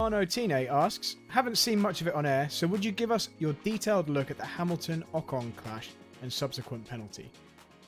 Stefano Tine asks, haven't seen much of it on air, so would you give us your detailed look at the Hamilton-Ocon clash and subsequent penalty?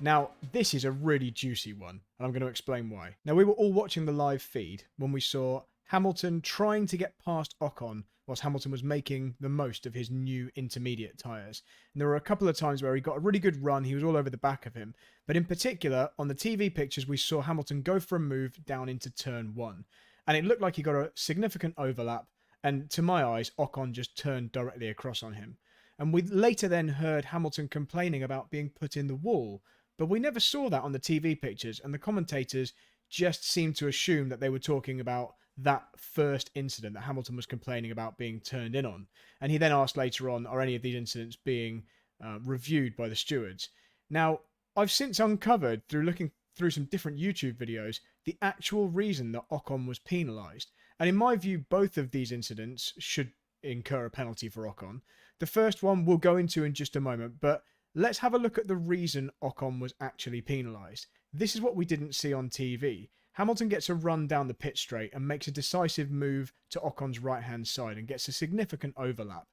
Now, this is a really juicy one, and I'm going to explain why. Now, we were all watching the live feed when we saw Hamilton trying to get past Ocon whilst Hamilton was making the most of his new intermediate tyres. And there were a couple of times where he got a really good run, he was all over the back of him. But in particular, on the TV pictures, we saw Hamilton go for a move down into turn 1. And it looked like he got a significant overlap, and to my eyes, Ocon just turned directly across on him. And we later then heard Hamilton complaining about being put in the wall, but we never saw that on the TV pictures, and the commentators just seemed to assume that they were talking about that first incident that Hamilton was complaining about being turned in on. And he then asked later on, are any of these incidents being reviewed by the stewards? Now, I've since uncovered, through looking through some different YouTube videos, the actual reason that Ocon was penalised. And in my view, both of these incidents should incur a penalty for Ocon. The first one we'll go into in just a moment, but let's have a look at the reason Ocon was actually penalised. This is what we didn't see on TV. Hamilton gets a run down the pit straight and makes a decisive move to Ocon's right-hand side and gets a significant overlap.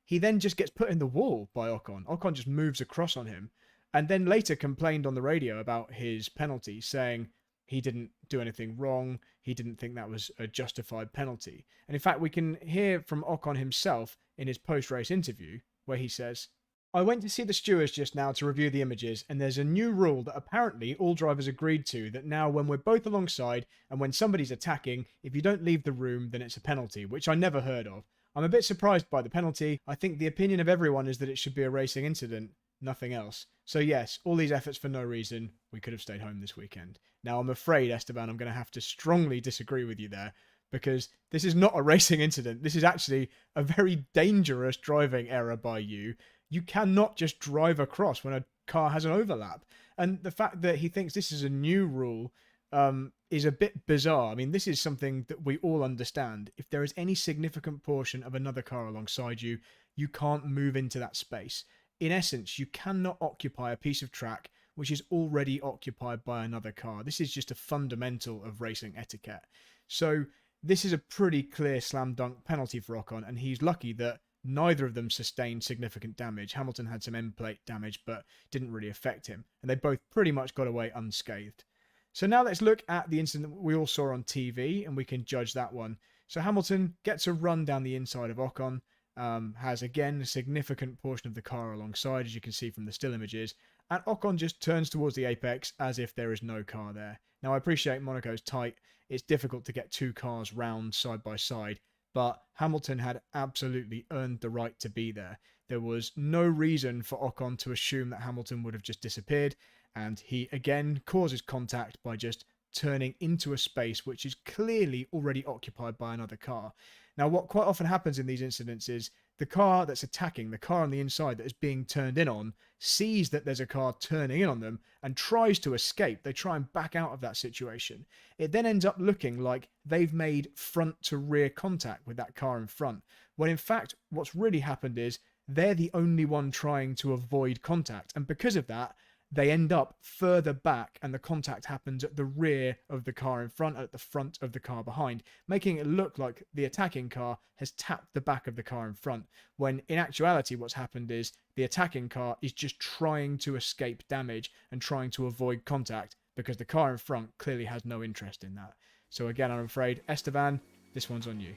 He then just gets put in the wall by Ocon. Ocon just moves across on him, and then later complained on the radio about his penalty, saying he didn't do anything wrong, he didn't think that was a justified penalty. And in fact, we can hear from Ocon himself in his post-race interview, where he says, I went to see the stewards just now to review the images, and there's a new rule that apparently all drivers agreed to, that now when we're both alongside and when somebody's attacking, if you don't leave the room, then it's a penalty, which I never heard of. I'm a bit surprised by the penalty. I think the opinion of everyone is that it should be a racing incident, nothing else. So yes, all these efforts for no reason. We could have stayed home this weekend. Now I'm afraid, Esteban, I'm going to have to strongly disagree with you there, because this is not a racing incident. This is actually a very dangerous driving error by you. You cannot just drive across when a car has an overlap. And the fact that he thinks this is a new rule is a bit bizarre. I mean, this is something that we all understand. If there is any significant portion of another car alongside you, you can't move into that space. In essence, you cannot occupy a piece of track which is already occupied by another car. This is just a fundamental of racing etiquette. So this is a pretty clear slam dunk penalty for Ocon, and he's lucky that neither of them sustained significant damage. Hamilton had some end plate damage, but didn't really affect him, and they both pretty much got away unscathed. So now let's look at the incident we all saw on TV, and we can judge that one. So Hamilton gets a run down the inside of Ocon, has again a significant portion of the car alongside, as you can see from the still images, and Ocon just turns towards the apex as if there is no car there. Now I appreciate Monaco's tight, it's difficult to get two cars round side by side, but Hamilton had absolutely earned the right to be there. There was no reason for Ocon to assume that Hamilton would have just disappeared, and he again causes contact by just turning into a space which is clearly already occupied by another car. Now, what quite often happens in these incidents is the car that's attacking, the car on the inside that is being turned in on, sees that there's a car turning in on them and tries to escape. They try and back out of that situation. It then ends up looking like they've made front to rear contact with that car in front, when in fact what's really happened is they're the only one trying to avoid contact, and because of that they end up further back, and the contact happens at the rear of the car in front, at the front of the car behind, making it look like the attacking car has tapped the back of the car in front, when in actuality what's happened is the attacking car is just trying to escape damage and trying to avoid contact, because the car in front clearly has no interest in that. So again, I'm afraid, Esteban, this one's on you.